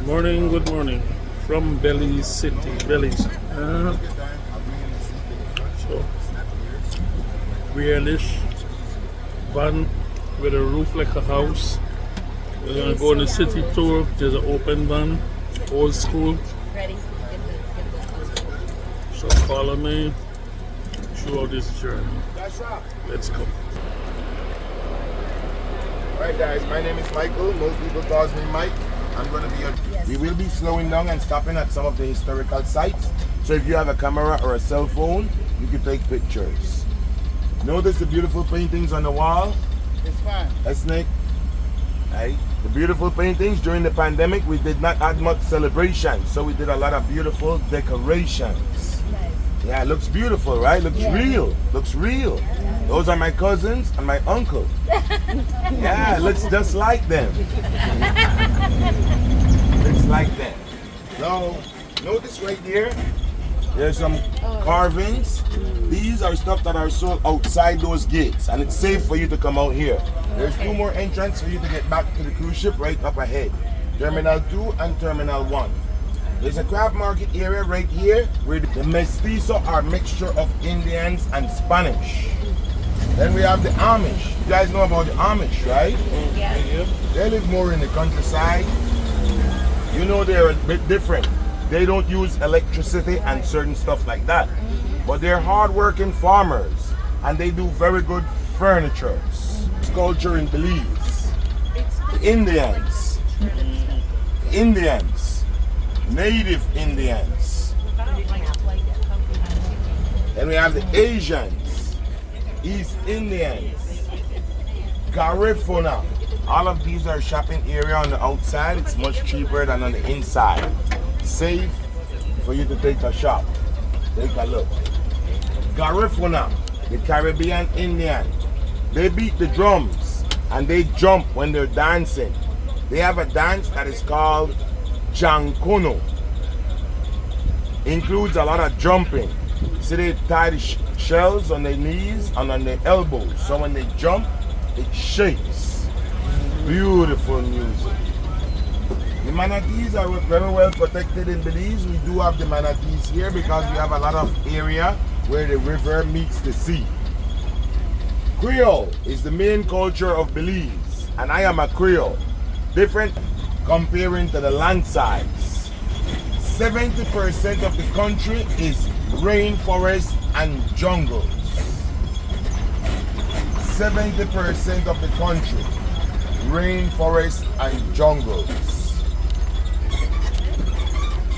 Morning, good morning from Belize City, Belize. So we are in this van with a roof like a house. We're gonna go on the city tour. There's an open van, old school. Ready? So follow me throughout this journey. Let's go. Alright guys, my name is Michael. Most people call me Mike. I'm going to be We will be slowing down and stopping at some of the historical sites. So if you have a camera or a cell phone, you can take pictures. Notice the beautiful paintings on the wall. It's fine. That's Nick. Right? The beautiful paintings. During the pandemic, we did not have much celebration, so we did a lot of beautiful decorations. Nice. Yeah, it looks beautiful, right? Looks real. Looks real. Those are my cousins and my uncle. Yeah, it looks just like them. Looks like them. Now, notice right here, there's some carvings. These are stuff that are sold outside those gates, and it's safe for you to come out here. There's two more entrances for you to get back to the cruise ship right up ahead. Terminal 2 and Terminal 1. There's a craft market area right here where the mestizo are a mixture of Indians and Spanish. Then we have the Amish. You guys know about the Amish, right? Yeah. They live more in the countryside. You know they're a bit different. They don't use electricity and certain stuff like that. But they're hard-working farmers and they do very good furniture. Culture in Belize. The Indians. Native Indians. Then we have the Asians, East Indians, Garifuna. All of these are shopping area on the outside. It's much cheaper than on the inside. Safe for you to take a shop. Take a look. Garifuna, the Caribbean Indian. They beat the drums and they jump when they're dancing. They have a dance that is called Jankono. Includes a lot of jumping. See, they tie the shells on their knees and on their elbows. So when they jump, it shakes. Beautiful music. The manatees are very well protected in Belize. We do have the manatees here because we have a lot of area where the river meets the sea. Creole is the main culture of Belize, and I am a Creole. Different comparing to the land size. 70% of the country is rainforest and jungles. 70% of the country, rainforest and jungles.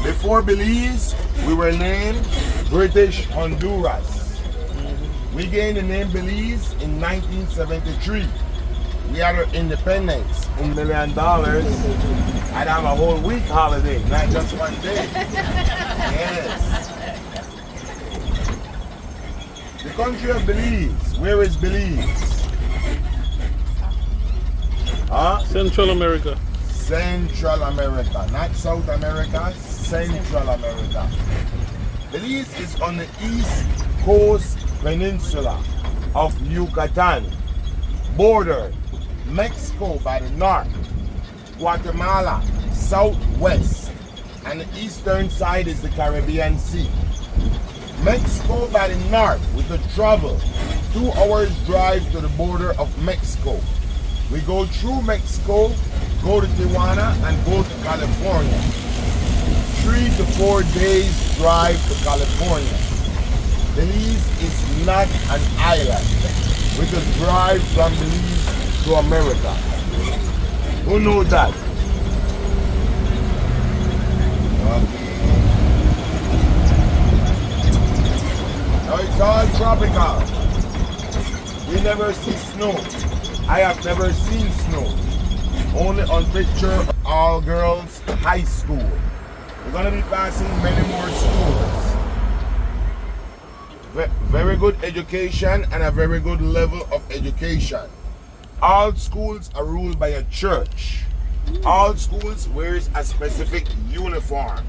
Before Belize, we were named British Honduras. We gained the name Belize in 1973. We had our independence in $1 million. I'd have a whole week holiday, not just one day. Yes. The country of Belize. Where is Belize? Huh? Central America. Central America, not South America, Central America. Belize is on the east coast peninsula of Yucatan, bordered Mexico by the north, Guatemala southwest, and the eastern side is the Caribbean Sea. Mexico by the north, we could travel 2 hours drive to the border of Mexico. We go through Mexico, go to Tijuana, and go to California. 3 to 4 days drive to California. Belize is not an island. We could drive from Belize to America. Who knows that? Now it's all tropical. We never see snow. I have never seen snow. Only on picture all girls high school. We're gonna be passing many more schools. Very good education and a very good level of education. All schools are ruled by a church. All schools wears a specific uniform,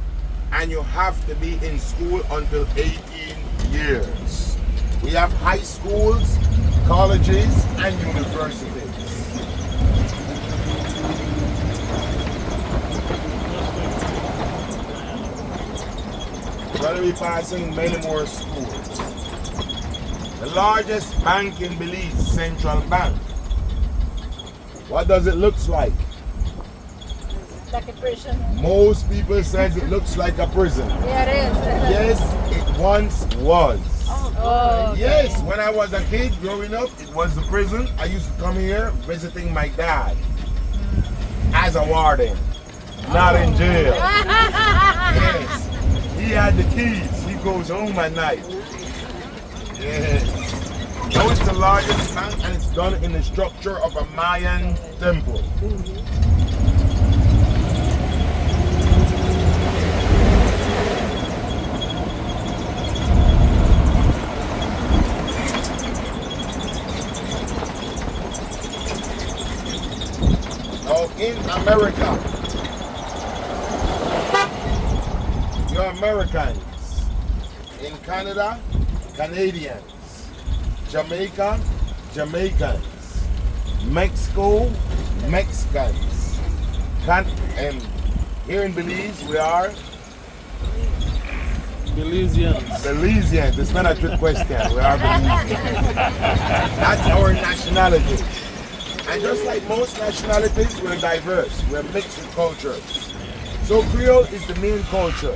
and you have to be in school until 18 years. We have high schools, colleges, and universities. to be passing many more schools. The largest bank in Belize, Central Bank. What does it look like? Like a prison. Most people says it looks like a prison. Yeah, it is. Yes, it once was. Oh, okay. Yes, when I was a kid growing up, it was the prison. I used to come here visiting my dad as a warden, not in jail. Yes, he had the keys. He goes home at night. Yes. Now it's the largest bank and it's done in the structure of a Mayan temple. In America, you're Americans. In Canada, Canadians. Jamaica, Jamaicans. Mexico, Mexicans. And here in Belize, we are Belizeans. Belizeans. It's not a trick question. We are Belizeans. That's our nationality. And just like most nationalities, we're diverse. We're mixed with cultures. So Creole is the main culture.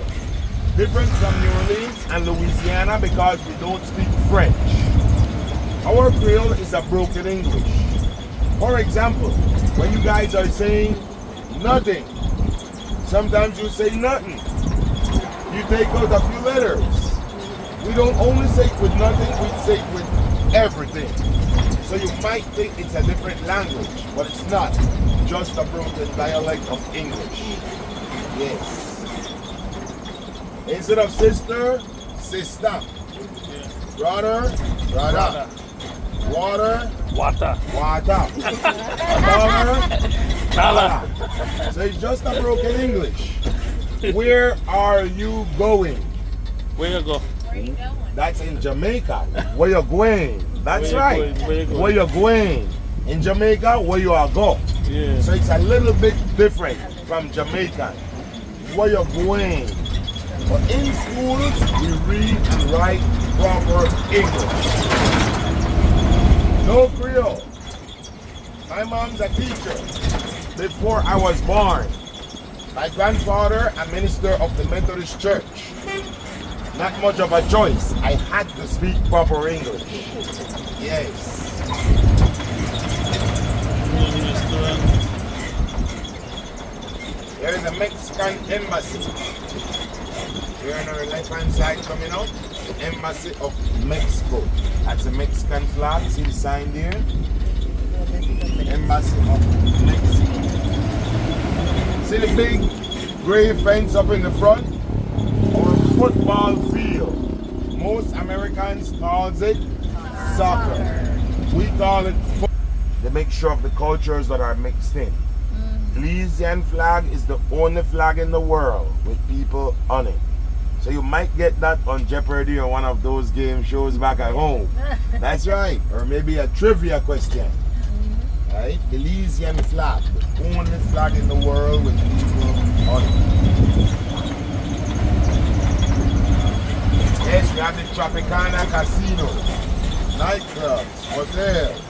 Different from New Orleans and Louisiana because we don't speak French. Our Creole is a broken English. For example, when you guys are saying nothing, sometimes you say nothing. You take out a few letters. We don't only say it with nothing, we say it with everything. So you might think it's a different language, but it's not. Just a broken dialect of English. Yes. Instead of sister, sister. Brother, brother. Water, Wata. water. Dollar, dollar. So it's just a broken English. Where are you going? Where you go? Where are you going? That's in Jamaica. Where you going? That's Where you right. going? Where you going? Where you going? In Jamaica, where you are go. Yeah. So it's a little bit different from Jamaican. Where you going? But in schools, we read and write proper English. No Creole. My mom's a teacher before I was born. My grandfather, a minister of the Methodist Church. Not much of a choice. I had to speak proper English. Yes. There is a Mexican embassy. Here on our left hand side coming out, the Embassy of Mexico. That's a Mexican flag. See the sign there? Embassy of Mexico. See the big gray fence up in the front? Our football field. Most Americans calls it soccer. We call it football. The mixture of the cultures that are mixed in. Belizean flag is the only flag in the world with people on it. So you might get that on Jeopardy or one of those game shows back at home. That's right. Or maybe a trivia question. Right? Belizean flag, the only flag in the world with people on it. Yes, we have the Tropicana Casino, nightclubs, hotels,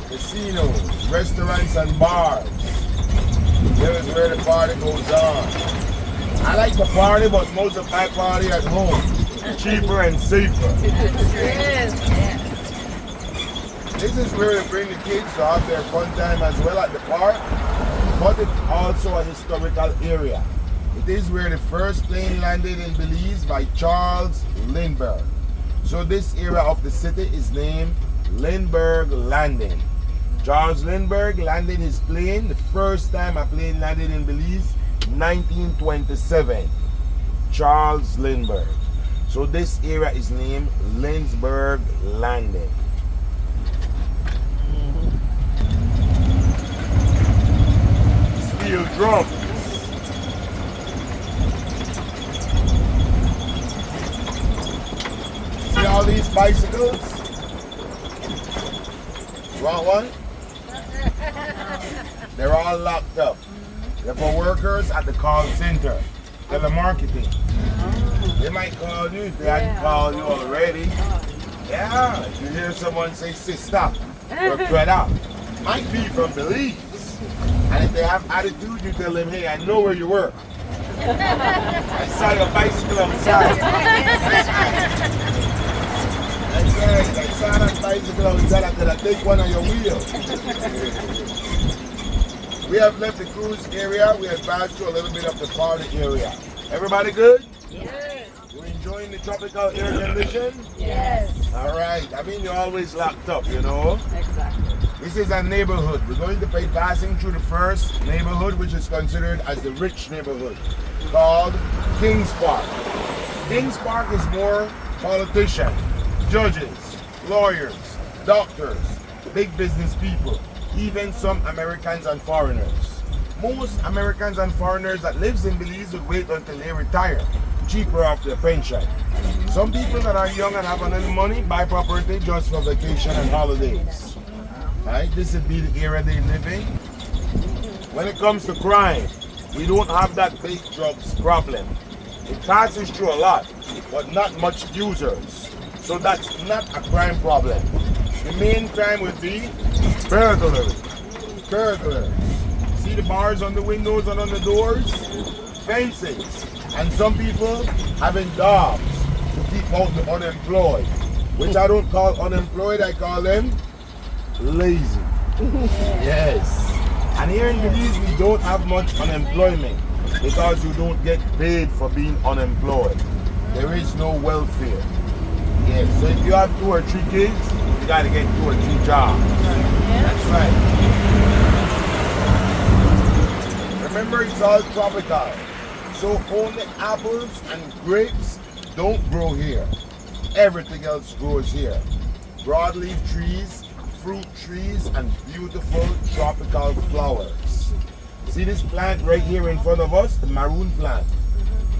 casinos, restaurants and bars. There is where the party goes on. I like to party, but most of my party at home. Cheaper and safer. Yes, yes. This is where they bring the kids to have their fun time as well at the park, but it's also a historical area. It is where the first plane landed in Belize by Charles Lindbergh. So this area of the city is named Lindbergh Landing. Charles Lindbergh landed his plane, the first time a plane landed in Belize, 1927. Charles Lindbergh. So this area is named Lindbergh Landing. Steel drums. See all these bicycles? You want one? They're all locked up. They're for workers at the call center, telemarketing. They might call you if they hadn't called you already. Yeah, if you hear someone say sister or brother, might be from Belize. And if they have attitude, you tell them, hey, I know where you were. I saw your bicycle outside. That's right, I saw that bicycle outside. I could have taken one of your wheels. We have left the cruise area. We advanced to a little bit of the party area. Everybody good? Yes. You enjoying the tropical air condition? Yes. All right. I mean, you're always locked up, you know? Exactly. This is a neighborhood. We're going to be passing through the first neighborhood, which is considered as the rich neighborhood, called Kings Park. Kings Park is more politicians, judges, lawyers, doctors, big business people, even some Americans and foreigners. Most Americans and foreigners that lives in Belize would wait until they retire, cheaper off their pension. Some people that are young and have a little money buy property just for vacation and holidays. Right? This would be the area they live in. When it comes to crime, we don't have that big drugs problem. It passes through a lot, but not much users. So that's not a crime problem. The main crime would be burglary. Burglars. See the bars on the windows and on the doors? Fences. And some people having dogs to keep out the unemployed. Which I don't call unemployed, I call them lazy. Yes. And here in Belize we don't have much unemployment because you don't get paid for being unemployed. There is no welfare. Yes. So if you have 2 or 3 kids, you gotta get 2 or 3 jobs. That's right. Remember, it's all tropical. So only apples and grapes don't grow here. Everything else grows here. Broadleaf trees, fruit trees, and beautiful tropical flowers. See this plant right here in front of us, the maroon plant?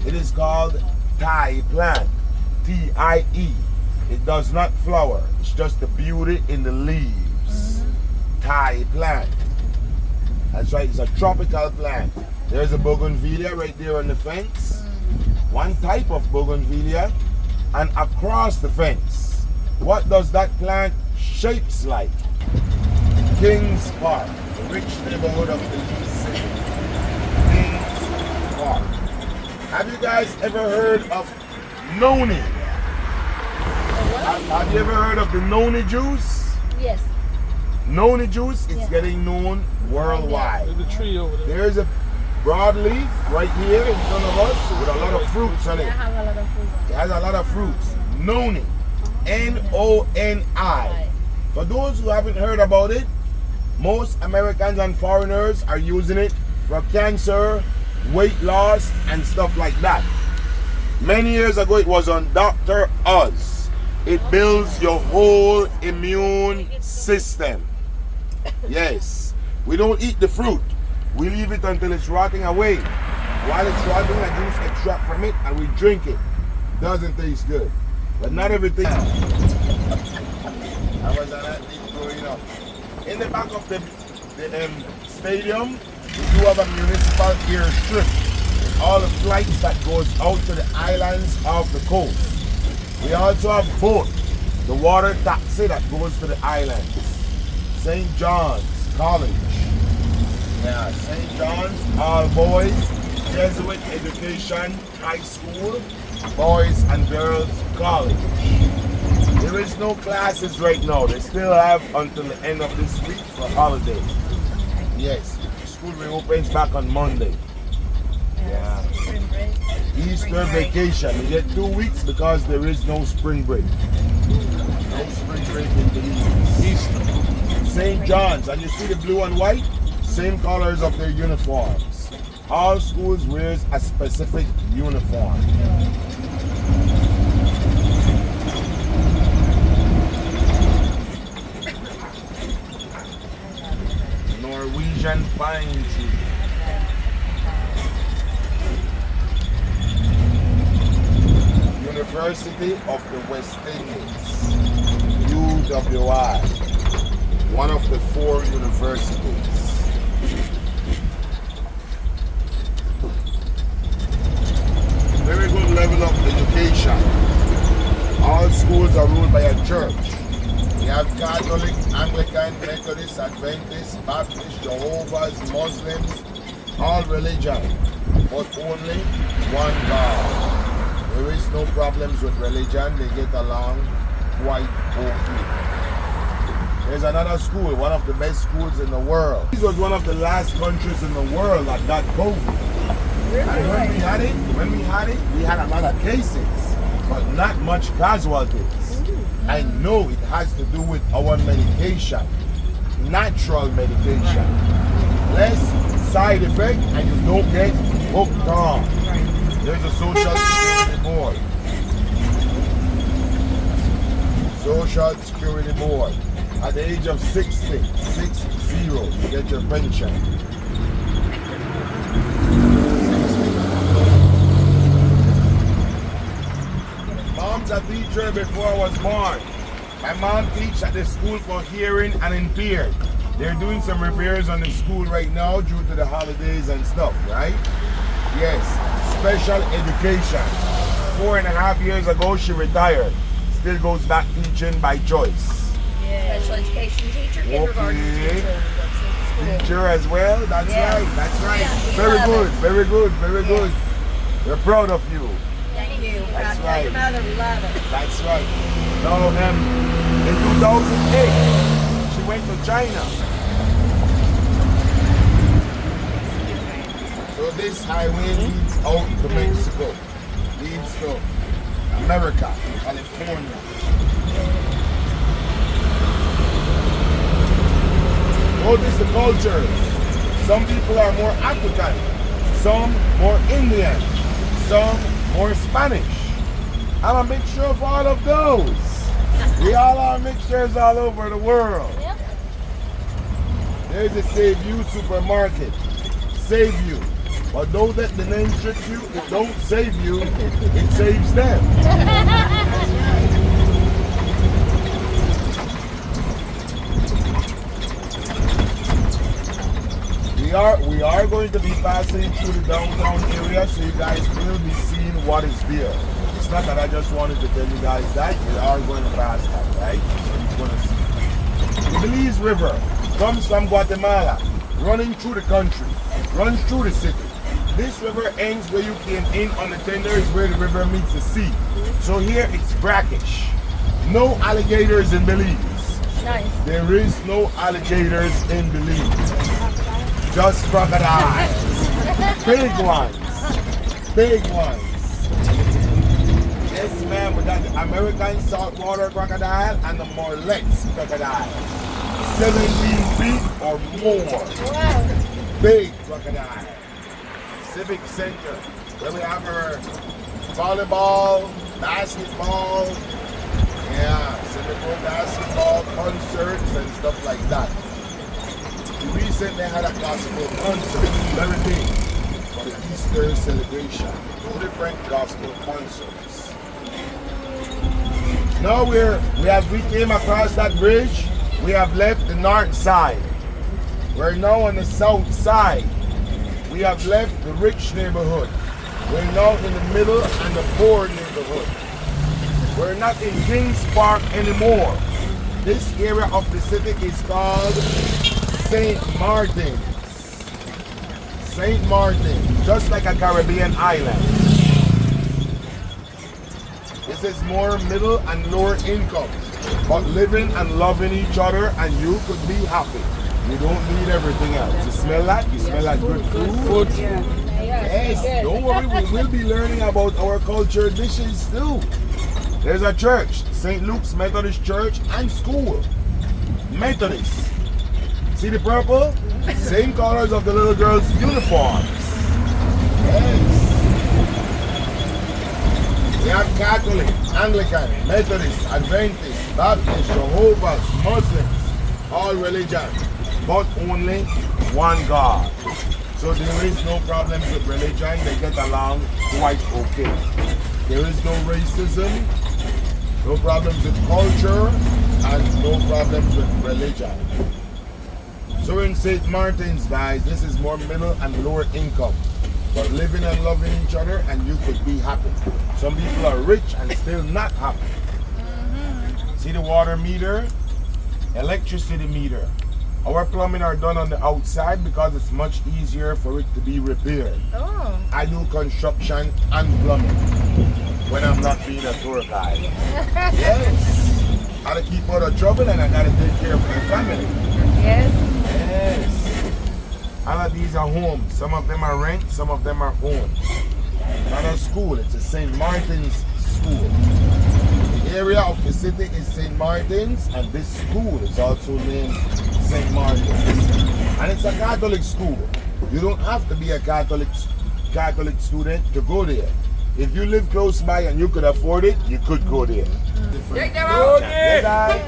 It is called Thai plant, T-I-E. It does not flower, it's just the beauty in the leaves. Thai plant. That's right, it's a tropical plant. There's a bougainvillea right there on the fence. One type of bougainvillea. And across the fence, what does that plant shapes like? Kings Park, the rich neighborhood of Belize City. Kings Park. Have you guys ever heard of noni? Have you ever heard of the noni juice? Yes. Noni juice is getting known worldwide. There's a tree over there. There's a broadleaf right here in front of us with a lot of fruits on I it. have a lot of food. It has a lot of fruits. Noni. N-O-N-I. For those who haven't heard about it, most Americans and foreigners are using it for cancer, weight loss, and stuff like that. Many years ago, it was on Dr. Oz. It builds your whole immune system. Yes. We don't eat the fruit. We leave it until it's rotting away. While it's rotting, I juice extract from it and we drink it. Doesn't taste good. But not everything. I was an athlete growing up. In the back of the stadium, we do have a municipal airstrip. All the flights that goes out to the islands off the coast. We also have boat, the water taxi that goes to the islands. St. John's College. Yeah, St. John's, all boys, Jesuit Education High School, boys and girls college. There is no classes right now. They still have until the end of this week for holiday. Yes, school reopens back on Monday. Yeah. Easter vacation. You get 2 weeks because there is no spring break. No spring break in Belize. Easter. St. John's, and you see the blue and white? Same colors of their uniforms. All schools wears a specific uniform. Norwegian pine tree. University of the West Indies, UWI, one of the 4 universities. Very good level of education. schools are ruled by a church. We have Catholic, Anglican, Methodist, Adventist, Baptist, Jehovah's, Muslims, all religion, but only one God. There is no problems with religion. They get along quite okay. There's another school, one of the best schools in the world. This was one of the last countries in the world that got COVID. And when we had it, we had a lot of cases, but not much casualties. I know it has to do with our medication, natural medication. Less side effect and you don't get hooked on. There's a Social Security Board. Social Security Board. At the age of 60, 60, you get your pension. Mom's a teacher before I was born. My mom teaches at the school for hearing and impaired. They're doing some repairs on the school right now due to the holidays and stuff, right? Yes, special education. 4.5 years ago, she retired. Still goes back teaching by choice. Yeah. Special education teacher, kindergarten teacher. Teacher as well? That's right, that's right. Yeah, Very love good, it. very good, very good. We're proud of you. Thank you. That's Tell your right. mother we love it. That's right. Now, in 2008, she went to China. So this highway leads out to Mexico, leads to America, California. Notice the cultures. Some people are more African, some more Indian, some more Spanish. I'm a mixture of all of those. We all are mixtures all over the world. Yep. There's a Save You supermarket. Save You. But don't let the name trick you. It don't save you, it saves them. We are going to be passing through the downtown area, so you guys will be seeing what is there. It's not that I just wanted to tell you guys that. We are going to pass that, right? So you're going to see. The Belize River comes from Guatemala, running through the country, runs through the city. This river ends where you came in on the tender is where the river meets the sea. So here it's brackish. No alligators in Belize. Nice. There is no alligators in Belize. Just crocodiles. Big ones. Big ones. Yes, ma'am, we got the American saltwater crocodile and the Morlex crocodile. 17 feet or more. Wow. Big crocodile. Civic Center, where we have our volleyball, basketball, basketball concerts and stuff like that. We recently had a gospel concert, very big, for the Easter celebration. 2 different gospel concerts. Now we came across that bridge. We have left the north side. We're now on the south side. We have left the rich neighborhood. We're now in the middle and the poor neighborhood. We're not in Kings Park anymore. This area of the city is called St. Martin's. St. Martin, just like a Caribbean island. This is more middle and lower income, but living and loving each other, and you could be happy. You don't need everything else. You smell that? You smell that good food? Yes, don't worry, we will be learning about our culture dishes too. There's a church, St. Luke's Methodist Church and school. Methodist. See the purple? Same colors of the little girls' uniforms. Yes. We have Catholic, Anglican, Methodist, Adventist, Baptist, Jehovah's, Muslims, all religions, but only one God. So there is no problems with religion, they get along quite okay. There is no racism, no problems with culture, and no problems with religion. So in St. Martin's, guys, this is more middle and lower income, but living and loving each other, and you could be happy. Some people are rich and still not happy. See the water meter, electricity meter. Our plumbing are done on the outside because it's much easier for it to be repaired. Oh. I do construction and plumbing when I'm not being a tour guide. Yes. Gotta keep out of trouble and I gotta take care of my family. Yes. Yes. All of these are homes. Some of them are rent, some of them are homes. Not a school, it's a St. Martin's school. The area of the city is St. Martin's and this school is also named St. Martin's. And it's a Catholic school. You don't have to be a Catholic student to go there. If you live close by and you could afford it, you could go there. Take them out. I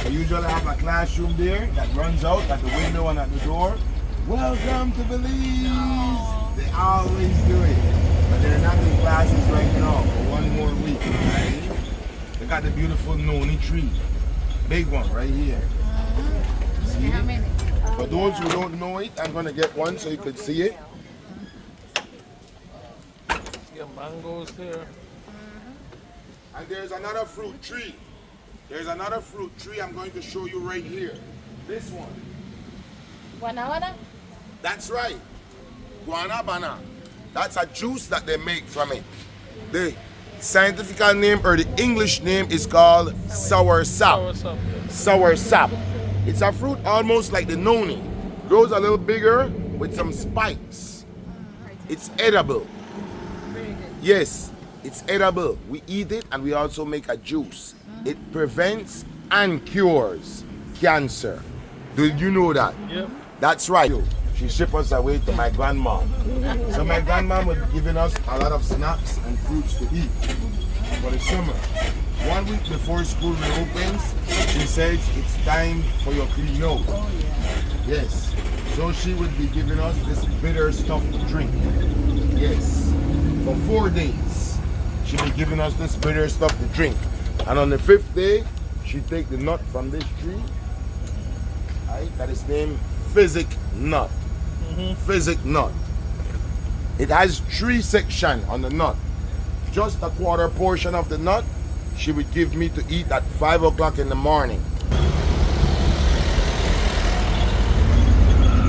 usually have a classroom there that runs out at the window and at the door. Welcome to Belize. They always do it. But they're not in classes right now for one more week. Right? They got the beautiful noni tree. Big one right here. See? How many? For those who don't know it, I'm going to get one so you could see it. Your mangoes here. And there's another fruit tree. There's another fruit tree I'm going to show you right here. This one. Guanabana? That's right. Guanabana. That's a juice that they make from it. The scientific name or the English name is called sour sap. Sour sap. Sour sap. It's a fruit almost like the noni. Grows a little bigger with some spikes. It's edible. Yes, it's edible. We eat it and we also make a juice. It prevents and cures cancer. Did you know that? Yep. That's right. She shipped us away to my grandma. So my grandma was giving us a lot of snacks and fruits to eat for the summer. 1 week before school reopens, she says it's time for your clean nose. Yes. So she would be giving us this bitter stuff to drink. Yes. For 4 days, she'd be giving us this bitter stuff to drink. And on the 5th day, she'd take the nut from this tree. Right? That is named physic nut. Physic nut. It has 3 sections on the nut. Just a quarter portion of the nut she would give me to eat at 5 o'clock in the morning.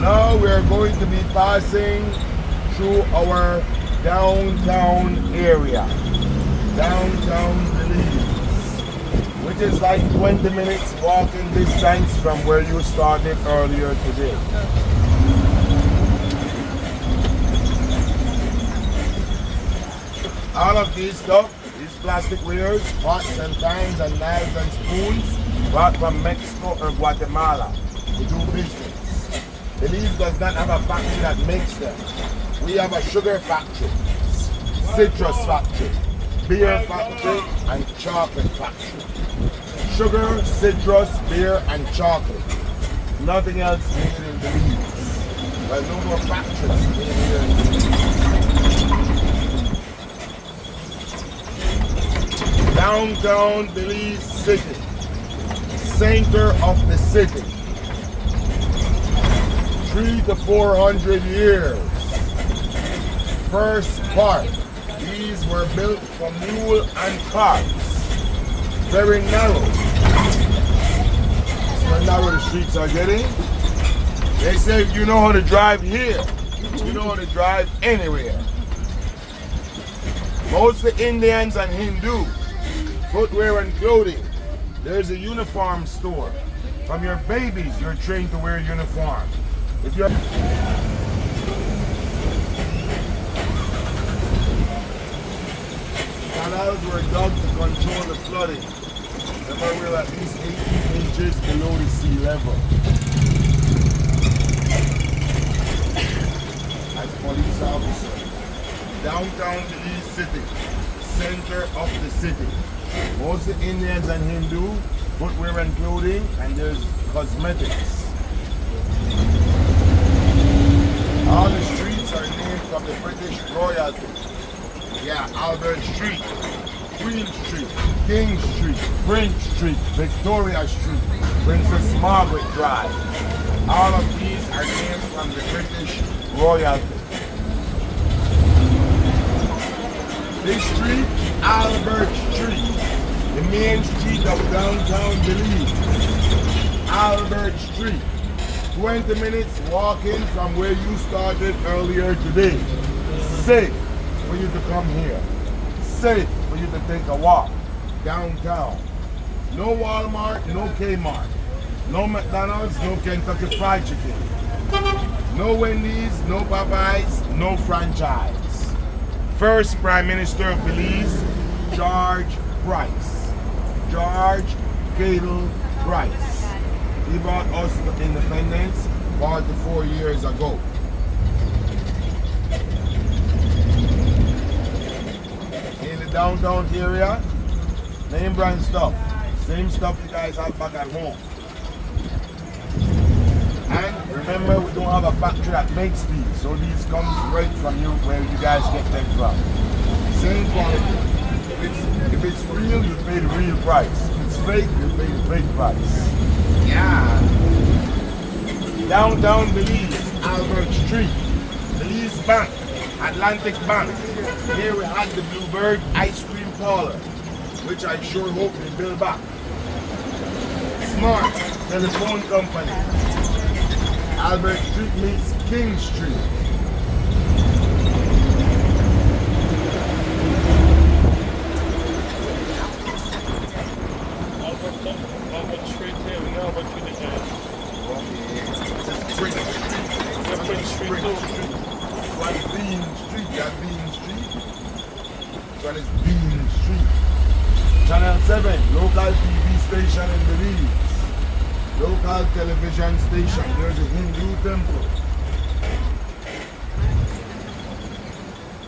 Now we are going to be passing through our downtown area. Downtown Belize, which is like 20 minutes walking distance from where you started earlier today. All of these stuff, these plastic wares, pots and pans and knives and spoons, brought from Mexico or Guatemala to do business. Belize does not have a factory that makes them. We have a sugar factory, citrus factory, beer factory, and chocolate factory. Sugar, citrus, beer, and chocolate. Nothing else made in Belize. There's no more factories made here in Belize. Downtown Belize City, center of the city. 300 to 400 years. First part, these were built for mule and carts. Very narrow. So narrow the streets are getting. They say if you know how to drive here, you know how to drive anywhere. Most of the Indians and Hindus, footwear and clothing, there's a uniform store. From your babies, you're trained to wear a uniform. If you're canals were dug to control the flooding. Remember, we're at least 18 inches below the sea level. As police officer, downtown Belize City, center of the city. Most of the Indians and Hindu, footwear and clothing, and there's cosmetics. All the streets are named from the British royalty. Yeah, Albert Street, Queen Street, King Street, Prince Street, Victoria Street, Princess Margaret Drive. All of these are named from the British royalty. This street Albert Street, the main street of downtown Belize. Albert Street. 20 minutes walking from where you started earlier today. Safe for you to come here. Safe for you to take a walk downtown. No Walmart, no Kmart. No McDonald's, no Kentucky Fried Chicken. No Wendy's, no Popeyes, no franchise. First Prime Minister of Belize, George Price. George Cadle Price. He brought us the independence 44 years ago. In the downtown area, name brand stuff. Same stuff you guys have back at home. And remember, we don't have a factory that makes these, so these come right from you where you guys get them from. Same quality. If it's real, you pay the real price. If it's fake, you pay the fake price. Yeah. Downtown Belize, Albert Street, Belize Bank, Atlantic Bank. Here we had the Bluebird Ice Cream Parlor, which I sure hope they build back. Smart Telephone Company. Albert Street meets King Street. Albert Street here, we know about you the guys. Spring Street. One is Bean Street, that Bean Street. One is Bean Street. Channel 7, local TV station in Belize. Local television station. There's a Hindu temple.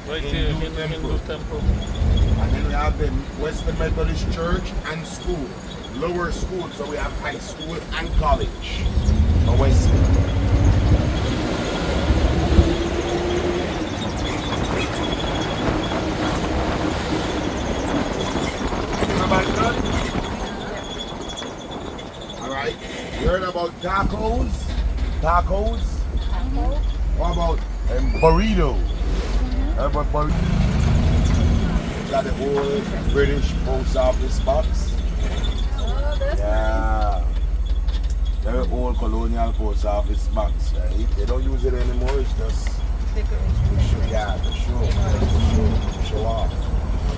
Right here, Hindu temple. And then we have the Western Methodist Church and school. Lower school, so we have high school and college. A Western. Alright, you heard about tacos? Tacos? What about burritos? Heard about burritos? Got the old British post office box. Yeah. Very old colonial post office box, right? They don't use it anymore, it's just to show off.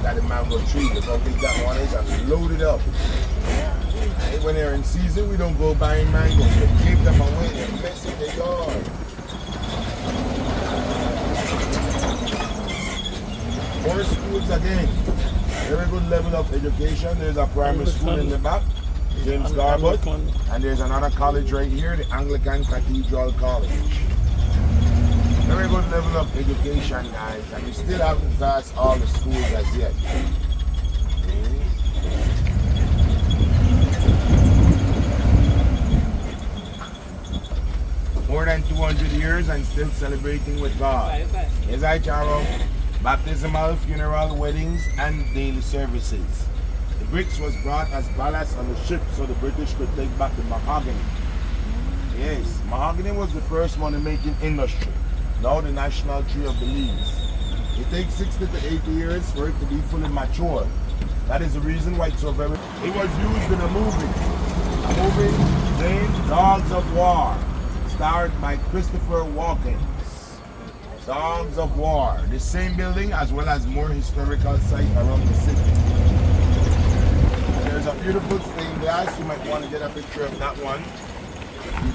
Got the mango tree, look how big that one is, and load it up. And when they're in season, we don't go buying mangoes. We keep them away, they're messy, they gone. More schools again. Very good level of education. There's a primary school in the back, James Garbutt, and there's another college right here, the Anglican Cathedral College. Very good level of education, guys, and we still haven't passed all the schools as yet. More than 200 years and still celebrating with God. Yes, I, Charo. Baptismal, funeral, weddings, and daily services. The bricks was brought as ballast on the ship so the British could take back the mahogany. Yes, mahogany was the first money-making industry. Now the national tree of Belize. It takes 60 to 80 years for it to be fully mature. That is the reason why it's so very... It was used in a movie named Dogs of War, starred by Christopher Walken. Dogs of War, the same building as well as more historical sites around the city. There's a beautiful stained glass, you might want to get a picture of that one.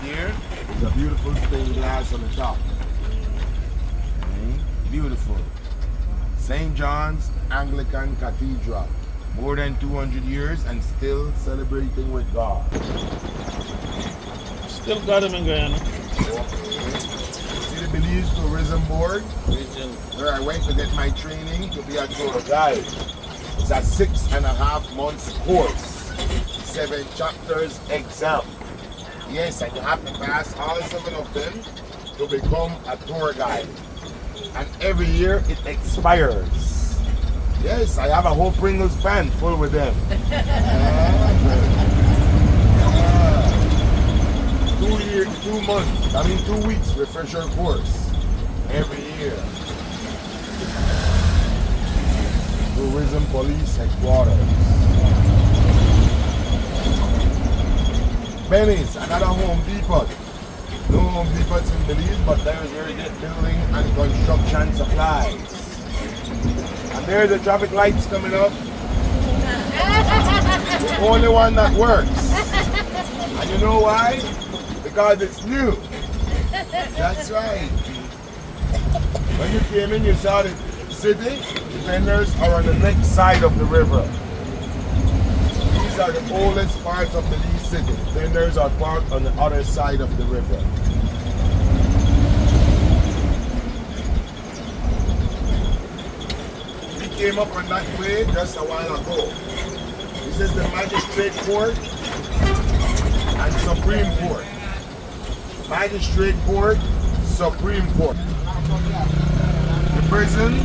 Here, there's a beautiful stained glass on the top. Okay. Beautiful. St. John's Anglican Cathedral, more than 200 years and still celebrating with God. Still got him in Guyana. See the Belize Tourism Board, where I went to get my training to be a tour guide. It's a 6.5 months course, 7 chapters exam. Yes, and you have to pass all 7 of them to become a tour guide. And every year it expires. Yes, I have a whole Pringles pan full with them. 2 months, 2 weeks refresher course every year. Tourism Police Headquarters. Belize, another Home Depot. No Home Depots in Belize, but there is where you get building and construction supplies. And there's the traffic lights coming up. The only one that works. And you know why? Because it's new. That's right. When you came in, you saw the city. The vendors are on the next side of the river. These are the oldest parts of Belize City. Vendors are parked on the other side of the river. We came up on that way just a while ago. This is the Magistrate Court and Supreme Court. Magistrate Court, Supreme Court. The prison,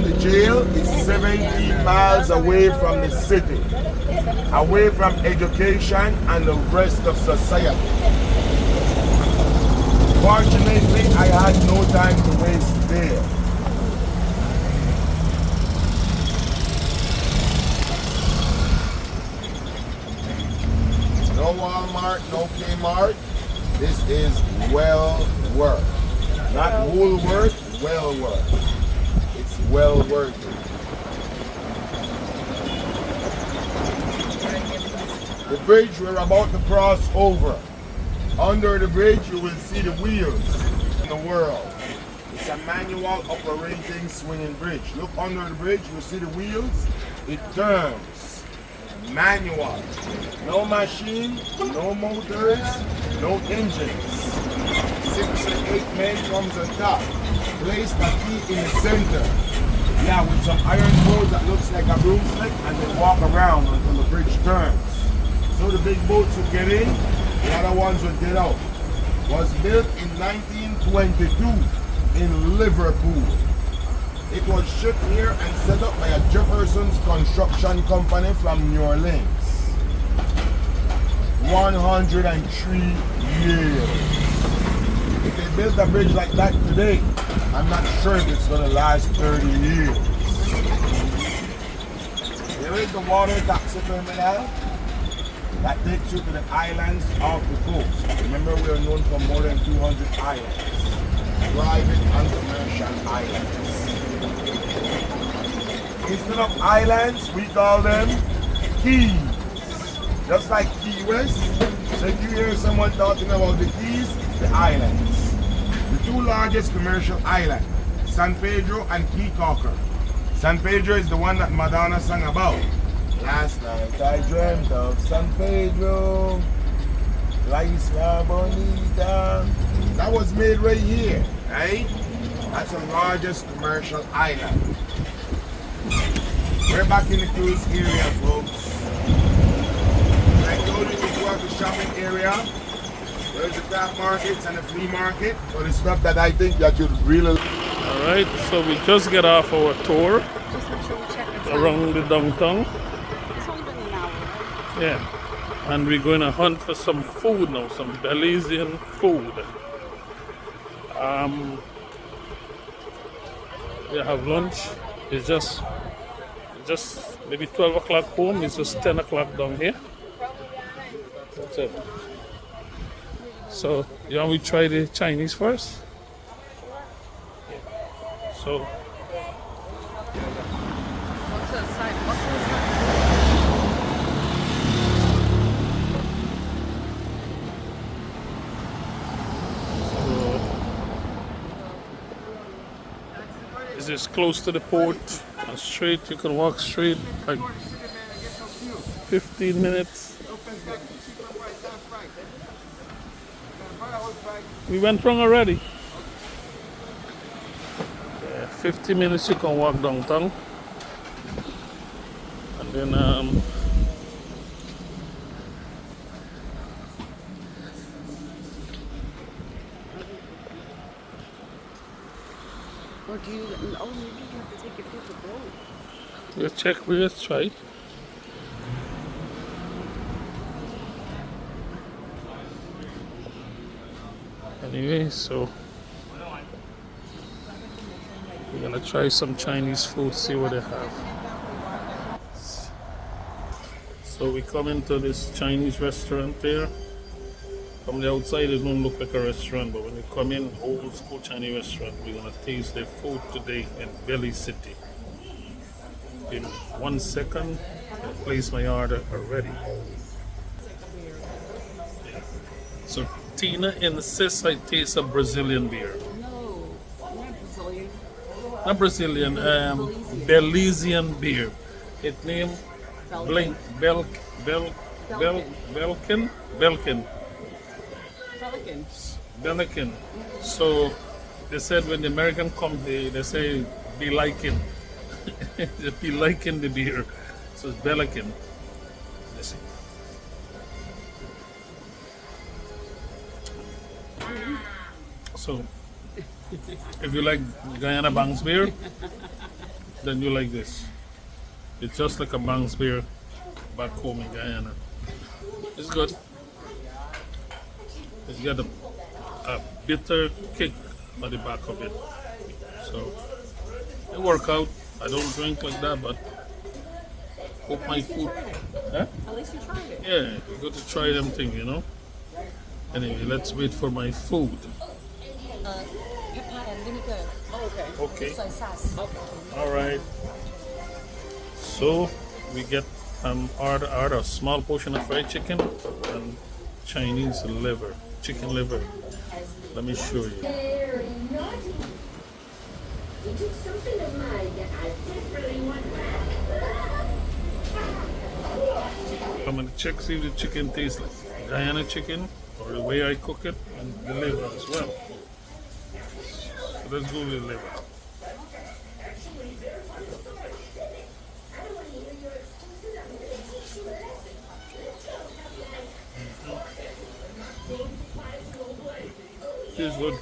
the jail is 17 miles away from the city, away from education and the rest of society. Fortunately, I had no time to waste there. No Walmart, no Kmart. This is well worth. Not Woolworth, well worth. It's well worth it. The bridge we're about to cross over. Under the bridge you will see the wheels in the world. It's a manual operating swinging bridge. Look under the bridge, you see the wheels. It turns. Manual. No machine, no motors, no engines. 6 or 8 men comes on top. Place the key in the center. Yeah, with some iron poles that looks like a broomstick, and they walk around until the bridge turns. So the big boats will get in, the other ones will get out. Was built in 1922 in Liverpool. It was shipped here and set up by a Jefferson's construction company from New Orleans. 103 years. If they built a bridge like that today, I'm not sure if it's going to last 30 years. There is the water taxi terminal that takes you to the islands off the coast. Remember, we are known for more than 200 islands. Private and commercial islands. Instead of islands, we call them keys. Just like Key West. So if you hear someone talking about the keys, it's the islands. The two largest commercial islands, San Pedro and Key Cocker. San Pedro is the one that Madonna sang about. Last night I dreamt of San Pedro, La Isla Bonita. That was made right here, right? That's the largest commercial island. We're back in the cruise area, folks. I told you we go out to the shopping area. There's the craft markets and the flea market for the stuff that I think that you really. Alright, so we just get off our tour Just make sure we check the time. around the downtown. It's only been an hour, right? Yeah. And we're going to hunt for some food now, some Belizean food. We have lunch. It's just maybe 12 o'clock home. It's just 10 o'clock down here. That's it. So, you want me to try the Chinese first? So, What's the side? What's the side? is this close to the port and straight? You can walk straight like 15 minutes. We went wrong already. Yeah, 50 minutes you can walk downtown. And then Or do you? Oh, maybe you have to take your foot to go. we'll check, we'll try. Anyway, so We're gonna try some Chinese food, see what they have. So we come into this Chinese restaurant there. From the outside it don't look like a restaurant, but when you come in, old school Chinese restaurant, we're gonna taste their food today in Belize City. In 1 second, I place my order already. So Tina insists I taste a Brazilian beer. No, not Brazilian. Not Brazilian, Belizean beer. It named Blink Belkin. Pelican. So they said when the American come, they say be liking. They be liking the beer. So it's Belican. Listen. So if you like Guyana Banks beer, then you like this. It's just like a Banks beer back home in Guyana. It's good. It's got a bitter kick at the back of it. So it work out. I don't drink like that, but hope my food. Huh? At least you tried it. Yeah, you got to try them thing, you know. Anyway, let's wait for my food. Pepper and vinegar. Oh, okay. Okay. Soy sauce. Okay. All right. So we get order a small portion of fried chicken and Chinese liver, chicken liver. Let me show you. Very naughty. You took something of mine that I desperately want back. I'm gonna check see if the chicken tastes like Guyana chicken or the way I cook it, and the liver as well. So let's go with the liver. Tastes good.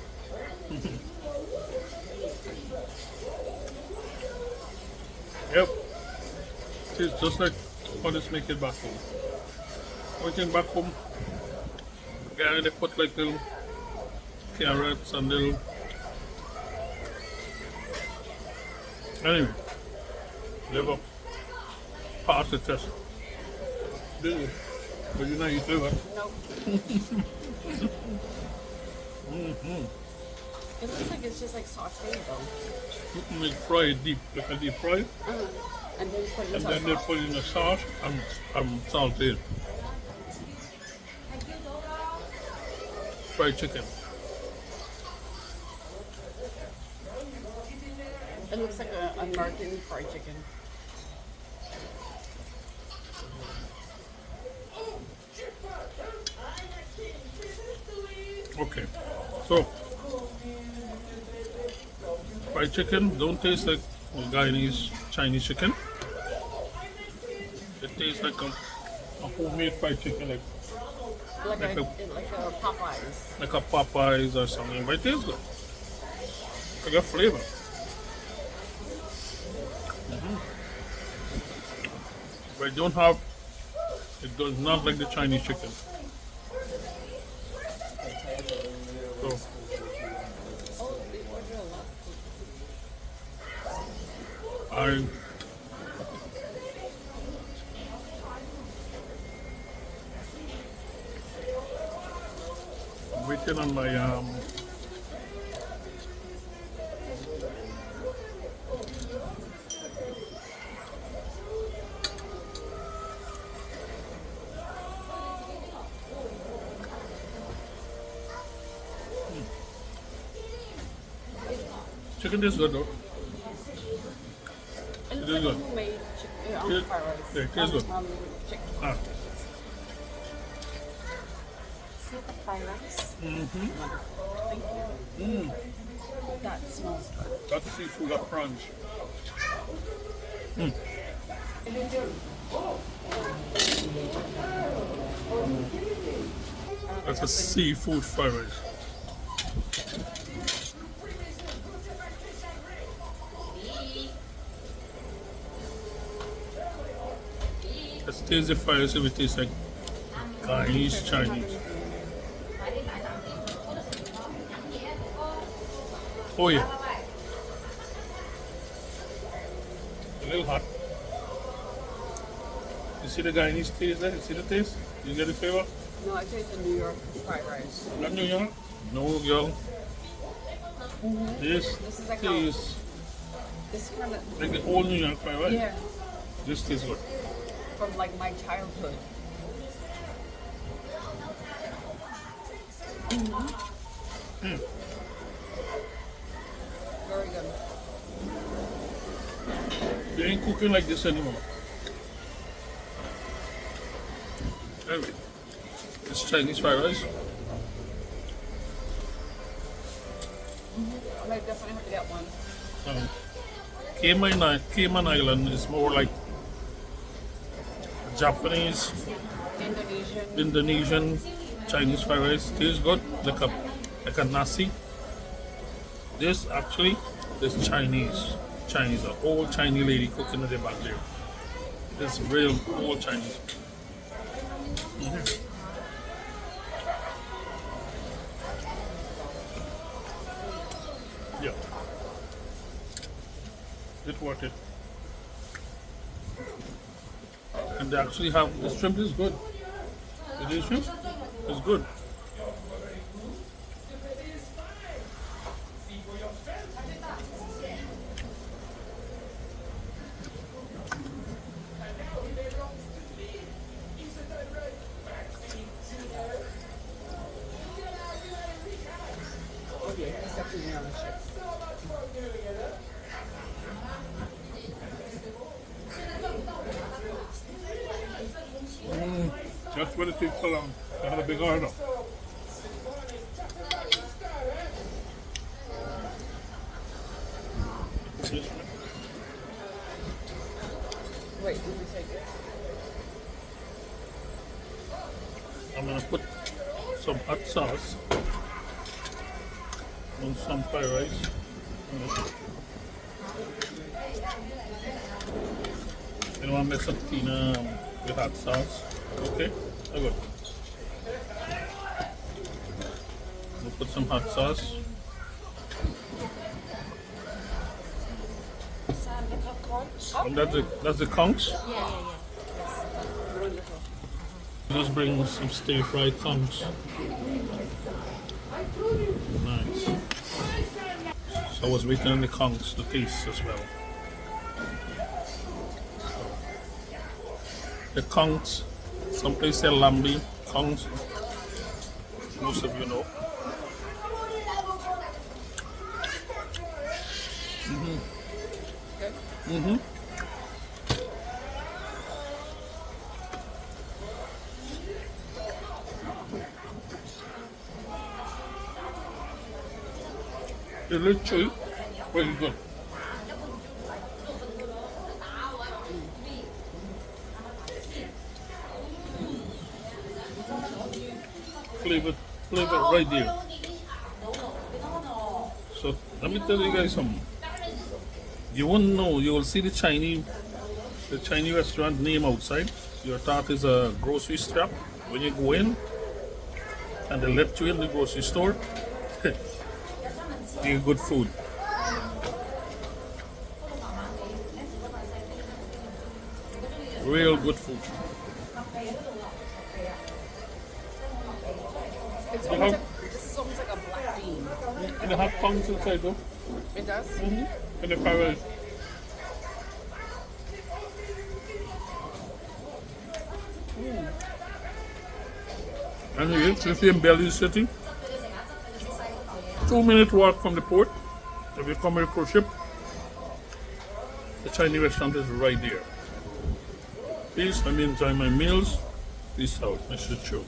Yep. Tastes just like how this make it back home. Everything back home, they put like little carrots and little. Anyway, liver. Pass the test. Did you? But you know you do it. Nope. It looks like it's just like sauteed though. You can fry it deep, like a deep fry, And then put it and in then they put in the sauce and salted. Fried chicken. It looks like an American fried chicken. Okay, so fried chicken don't taste like Guyanese Chinese chicken. It tastes like a homemade fried chicken, Like Like a Popeyes. like a Popeyes or something, but it tastes good. It got flavor. But it don't have, it does not like the Chinese chicken. So, I waiting on my chicken is good though. It looks is like good. a homemade It- fried rice. yeah, it is good. Chicken. Ah. Fried rice. Mm-hmm. Thank you. That smells good. That's seafood got crunch. That's a seafood fried rice. Let's taste the fried rice if it tastes like Chinese, Chinese. Oh yeah. little hot. You see the Guyanese taste there? You see the taste? You get the flavor? No, I taste the New York fried rice. Not New York? No, girl. This This is like tastes This kind of, like the old New York fried rice. yeah, This tastes good. from like my childhood. Very good. They ain't cooking like this anymore. Anyway, it's Chinese fried rice. I might definitely have to get one. Cayman Island is more like Japanese, Indonesian, Chinese fried rice. Tastes good, like a nasi. This actually is Chinese. A old Chinese lady cooking in the back there. It's real old Chinese. Yeah. It's worth it. And they actually have the shrimp is good. The shrimp is good. It's definitely on the ship. Just what it takes so long. I had a big order. Wait, did we take it? I'm gonna put some hot sauce on some fried rice. You don't want to mix up Tina with hot sauce. Okay, I got it. We'll put some hot sauce. And that's the conch. Wonderful. Just bring some stir fried conch. Nice. So I was waiting on the conch to taste as well. The conch, some place say lambi, conch, most of you know. Good? It's a little chewy, but it's good. Flavor right there. So let me tell you guys something. You won't know. You will see the Chinese restaurant name outside. Your thought is a grocery store. When you go in, and they let you in the grocery store, you get good food. Real good food. It's You almost have- like, this is almost like a black bean. And they have tongues inside though. It does? And the fried Anyway, if you're in Belize City, 2-minute walk from the port. If you come with a cruise ship, the Chinese restaurant is right there. Please let me enjoy my meals. Peace out, Mr. Cho.